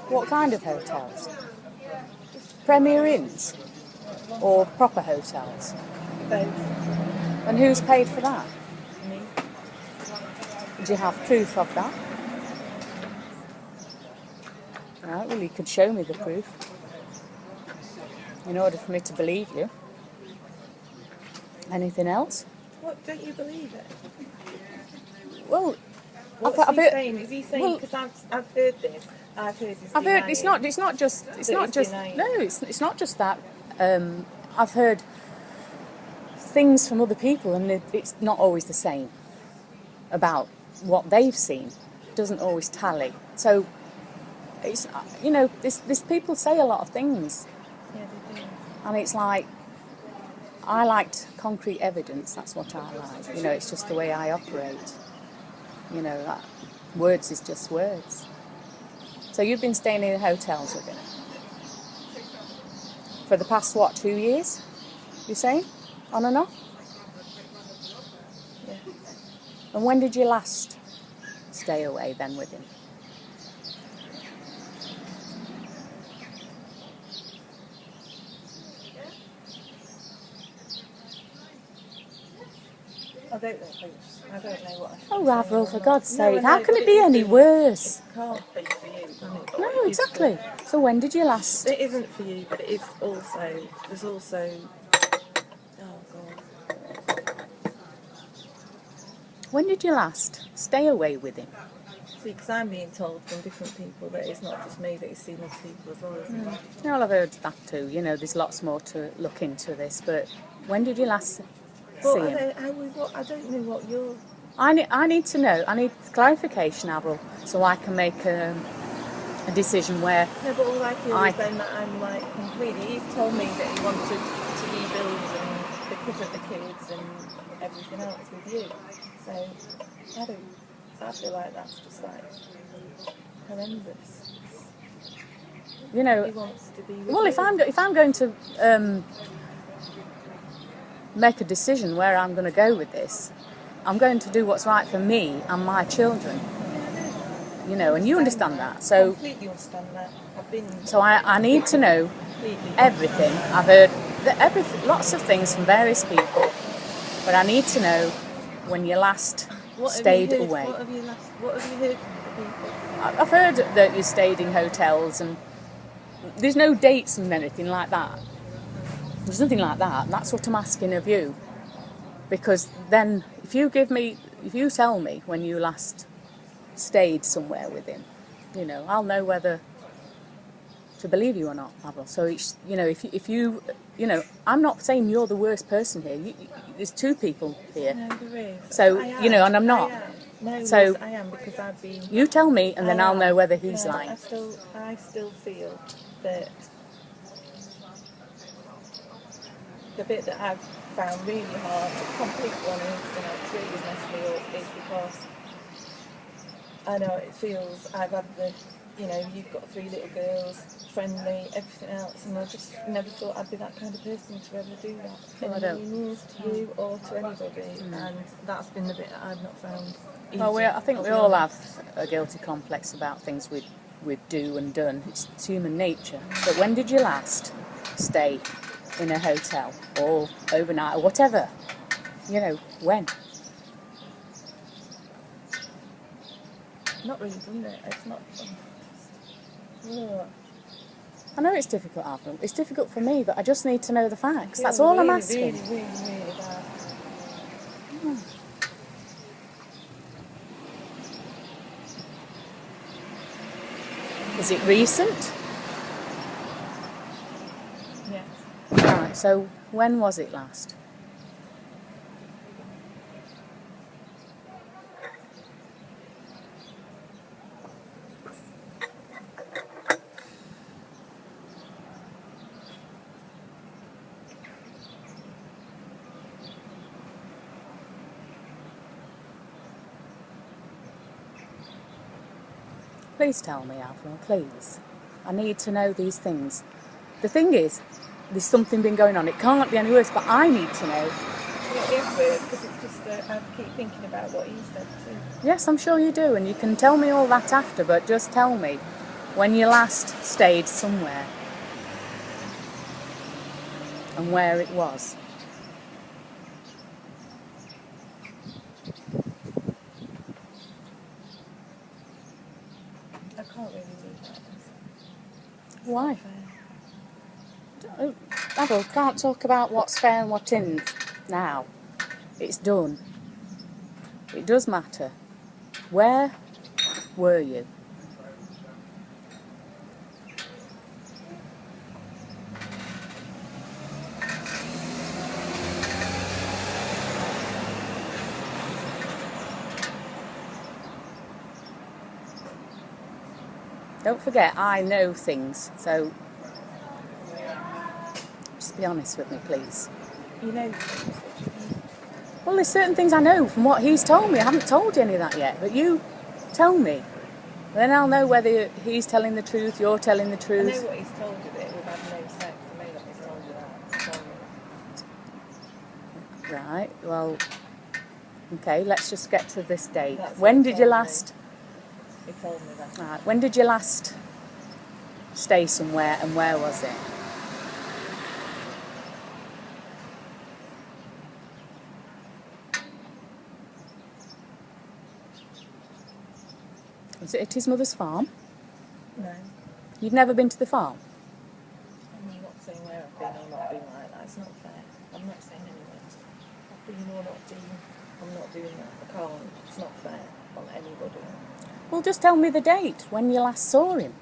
What kind of hotels? Premier Inns or proper hotels? Both. And who's paid for that? Me. Do you have proof of that? Right, well, you could show me the proof in order for me to believe you. Anything else? What, don't you believe it? Well, What's I've he heard- saying? Is he saying, well- because I've heard this, I've heard this I've heard it's not just denying. no, it's not just that. I've heard things from other people, and it's not always the same about what they've seen. It doesn't always tally. So it's, you know, this people say a lot of things, Yeah, they do. and it's like, I liked concrete evidence. That's what I like. You know, it's just the way I operate. You know, that words is just words. So you've been staying in hotels with him for the past, what, 2 years? You're saying? On and off? Yeah. And when did you last stay away then with him? I don't know, Coach. I don't know what I should Oh, say Avril, or for not. God's No, I sake, know, how can but it be any isn't. worse? It can't be for you, can it? But No, it is exactly. So when did you last? It isn't for you, but it is also, there's also, oh God. When did you last stay away with him? See, because I'm being told from different people that it's not just me, that he's seen other people as well, isn't it? Yeah, well, I've heard that too. You know, there's lots more to look into this. But when did you last see Well, him? I don't know what you're... I need to know. I need clarification, Avril, so I can make a decision where. No, but all I feel is then that I'm like completely... He's told me that he wanted to rebuild and because of the kids and everything else with you. So I feel like that's just like horrendous. You know, He wants to be with well, you. if I'm going to make a decision where I'm going to go with this, I'm going to do what's right for me and my children. You know, and you understand that. So, completely understand that. I've been. so I need to know Completely everything. I've heard lots of things from various people, but I need to know when you last stayed away. What have you heard from the people? I've heard that you stayed in hotels, and there's no dates and anything like that. There's nothing like that. And that's what I'm asking of you, because then if you tell me when you last stayed somewhere with him, you know, I'll know whether to believe you or not, Avril. So it's, you know, if you know, I'm not saying you're the worst person here. There's two people here. No, there is. So, you know, and I'm not. I am. No, So- yes, I am, because I've been. You tell me, and then I'll know whether he's No, lying. I still feel that the bit that I've found really hard to completely honest and it's really messed me up is because I know it feels I've had the, you know, you've got 3 little girls, friendly, everything else, and I just never thought I'd be that kind of person to ever do that. Well, I in don't. any means to you or to anybody, and that's been the bit that I've not found easy. Well, I think we all have a guilty complex about things we do and done. It's human nature. But when did you last stay in a hotel or overnight or whatever? You know, when? Not really done it. It's not. Ugh. I know it's difficult, Avril. It's difficult for me, but I just need to know the facts. That's Yeah, all I'm really, asking. Really, really, really bad. Is it recent? Yes. Right, so when was it last? Please tell me, Avril, please. I need to know these things. The thing is, there's something been going on. It can't be any worse, but I need to know. It is weird because it's just that I keep thinking about what you said too. Yes, I'm sure you do, and you can tell me all that after, but just tell me when you last stayed somewhere and where it was. I can't really do that. Why? Adult can't talk about what's fair and what isn't now. It's done. It does matter. Where were you? Don't forget, I know things, so just be honest with me, please. You know things that you can... Well, there's certain things I know from what he's told me. I haven't told you any of that yet, but you tell me. Then I'll know whether he's telling the truth, you're telling the I truth. know what he's told you, that we've had no sex. I know that he's told you that. So Right, well, okay, let's just get to this date. That's When what did he you told last... he told me that. Right, when did you last stay somewhere and where was it? Was it at his mother's farm? No. You've never been to the farm? I'm not saying where I've been or not been like that. It's not fair. I'm not saying anywhere. I've been or not been. I'm not doing that. I can't. It's not fair on anybody. Well, just tell me the date when you last saw him.